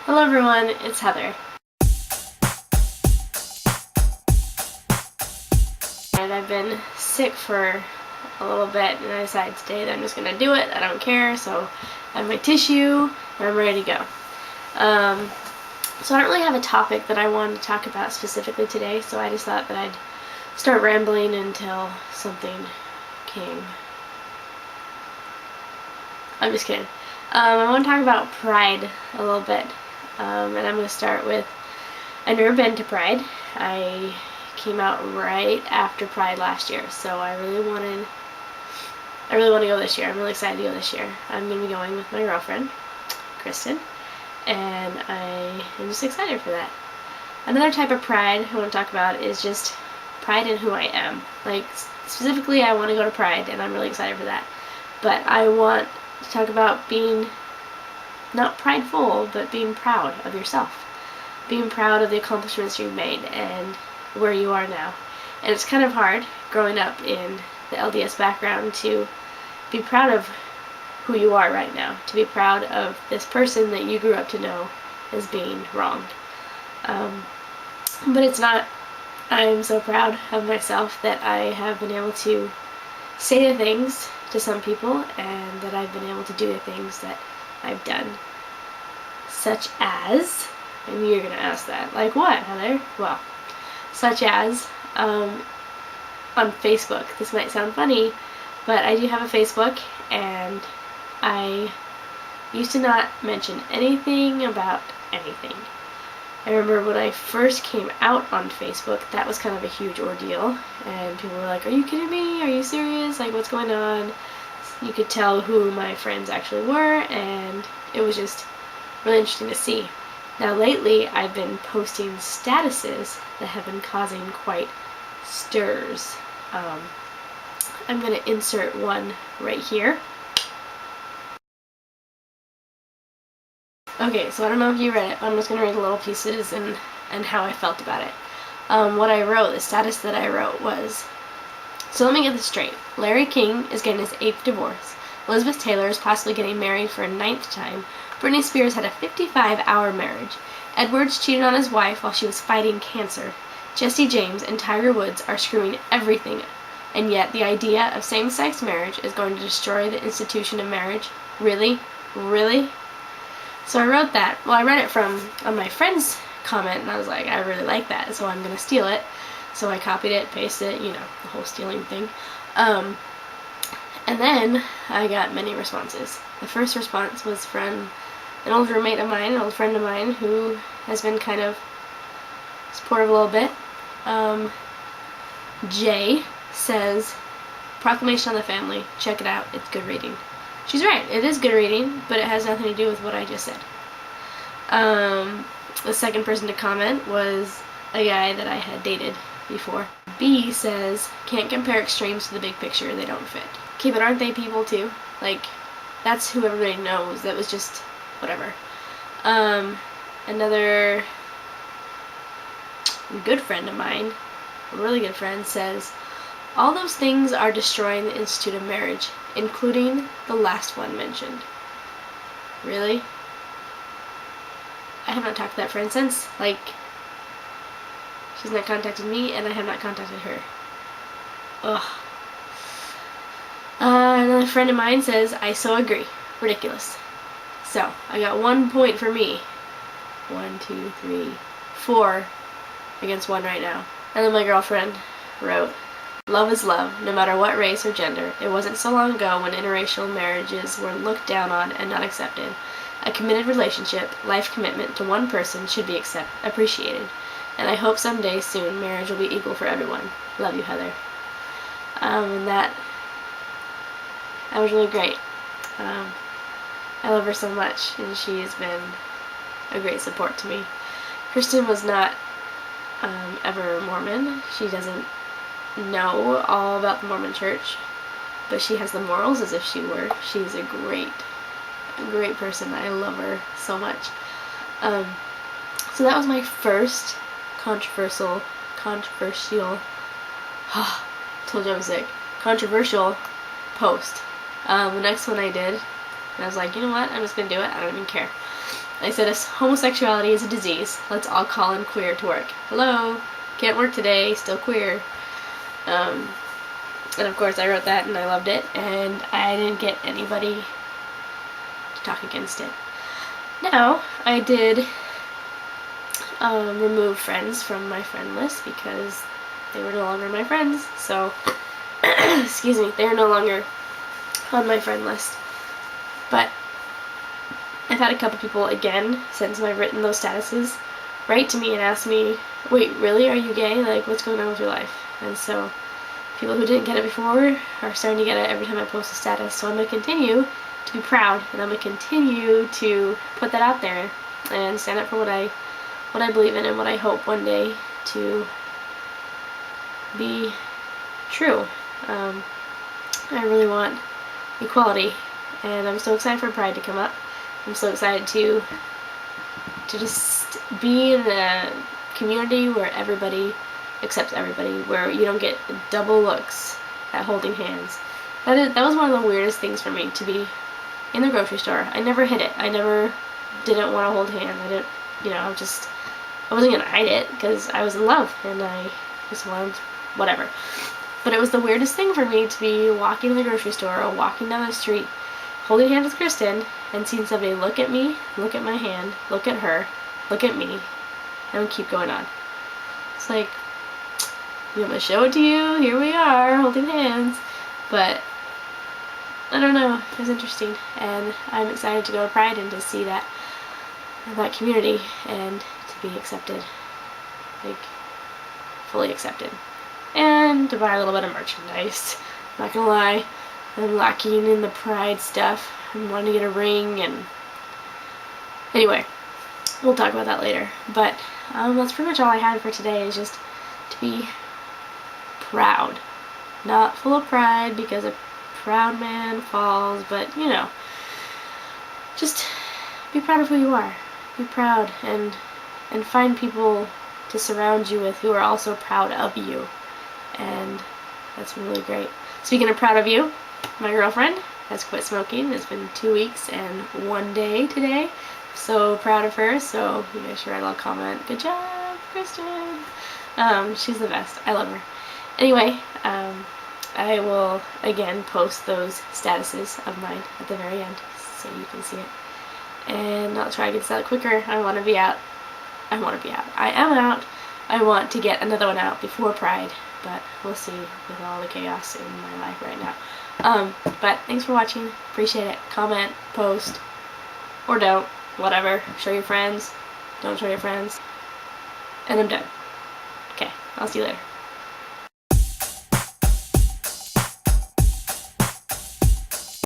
Hello everyone, it's Heather. And I've been sick for a little bit and I decided today that I'm just going to do it. I don't care, so I have my tissue and I'm ready to go. So I don't really have a topic that I wanted to talk about specifically today, so I just thought that I'd start rambling until something came. I'm just kidding. I want to talk about Pride a little bit. And I'm going to start with, I've never been to Pride. I came out right after Pride last year, so I really want to go this year. I'm really excited to go this year. I'm going to be going with my girlfriend, Kristen, and I am just excited for that. Another type of Pride I want to talk about is just pride in who I am. Like, specifically, I want to go to Pride, and I'm really excited for that. But I want to talk about being not prideful, but being proud of yourself. Being proud of the accomplishments you've made and where you are now. And it's kind of hard growing up in the LDS background to be proud of who you are right now. To be proud of this person that you grew up to know as being wronged. But it's not. I'm so proud of myself that I have been able to say the things to some people and that I've been able to do the things that I've done. Such as, and you're going to ask that, like what, Heather? Well, such as, on Facebook. This might sound funny, but I do have a Facebook, and I used to not mention anything about anything. I remember when I first came out on Facebook, that was kind of a huge ordeal, and people were like, are you kidding me? Are you serious? Like, what's going on? You could tell who my friends actually were, and it was just really interesting to see. Now lately, I've been posting statuses that have been causing quite stirs. I'm going to insert one right here. Okay, so I don't know if you read it, but I'm just going to read the little pieces and how I felt about it. What I wrote, the status that I wrote was, so let me get this straight. Larry King is getting his 8th divorce. Elizabeth Taylor is possibly getting married for a 9th time. Britney Spears had a 55-hour marriage. Edwards cheated on his wife while she was fighting cancer. Jesse James and Tiger Woods are screwing everything, and yet the idea of same-sex marriage is going to destroy the institution of marriage? Really? Really? So I wrote that. Well, I read it from my friend's comment, and I was like, I really like that, so I'm going to steal it. So I copied it, pasted it, you know, the whole stealing thing. And then I got many responses. The first response was from an old roommate of mine, an old friend of mine, who has been kind of supportive a little bit. Jay says, Proclamation on the Family, check it out, it's good reading. She's right, it is good reading, but it has nothing to do with what I just said. The second person to comment was a guy that I had dated before. B says, can't compare extremes to the big picture, they don't fit. Okay, but aren't they people too? Like, that's who everybody knows. That was just whatever. Another good friend of mine, a really good friend, says, all those things are destroying the institute of marriage, including the last one mentioned. Really? I have not talked to that friend since. Like, she's not contacted me, and I have not contacted her. Ugh. Another friend of mine says, I so agree. Ridiculous. So, I got 1 point for me. 1, 2, 3, 4 against 1 right now. And then my girlfriend wrote, love is love, no matter what race or gender. It wasn't so long ago when interracial marriages were looked down on and not accepted. A committed relationship, life commitment to one person should be appreciated. And I hope someday soon marriage will be equal for everyone. Love you, Heather. And that was really great. I love her so much, and she has been a great support to me. Kristen was not ever Mormon. She doesn't know all about the Mormon church, but she has the morals as if she were. She's a great person. I love her so much. So that was my first controversial told you I'm sick. Controversial post. The next one I did, and I was like, you know what? I'm just gonna do it. I don't even care. I said homosexuality is a disease. Let's all call in queer to work. Hello, can't work today, still queer. And of course I wrote that and I loved it, and I didn't get anybody to talk against it. Now, I did remove friends from my friend list because they were no longer my friends, so excuse me, they're no longer on my friend list. But I've had a couple people, again, since I've written those statuses, write to me and ask me, wait, really, are you gay? Like, what's going on with your life? And so people who didn't get it before are starting to get it every time I post a status. So I'm going to continue to be proud, and I'm going to continue to put that out there and stand up for what I believe in and what I hope one day to be true. I really want equality, and I'm so excited for Pride to come up. I'm so excited to just be in a community where everybody accepts everybody, where you don't get double looks at holding hands. That was one of the weirdest things for me, to be in the grocery store. I never hid it. I never didn't want to hold hands. I didn't, I wasn't gonna hide it because I was in love and I just wanted whatever. But it was the weirdest thing for me to be walking in the grocery store or walking down the street holding hands with Kristen and seeing somebody look at me, look at my hand, look at her, look at me, and keep going on. It's like, I'm gonna show it to you, here we are, holding hands. But I don't know, it was interesting, and I'm excited to go to Pride and to see that community and to be accepted, like fully accepted, and to buy a little bit of merchandise. Not gonna lie, I'm lacking in the Pride stuff. I'm wanting to get a ring, and anyway, we'll talk about that later. But that's pretty much all I had for today, is just to be proud. Not full of pride because a proud man falls, but just be proud of who you are. Be proud and find people to surround you with who are also proud of you, and that's been really great. Speaking of proud of you, my girlfriend has quit smoking. It's been 2 weeks and 1 day today. So proud of her. So you guys should write a little comment. Good job, Kristen. She's the best. I love her. Anyway, I will again post those statuses of mine at the very end so you can see it. And I'll try to get this out quicker. I want to be out. I am out. I want to get another one out before Pride, but we'll see with all the chaos in my life right now. But thanks for watching. Appreciate it. Comment, post, or don't. Whatever. Show your friends. Don't show your friends. And I'm done. Okay. I'll see you later.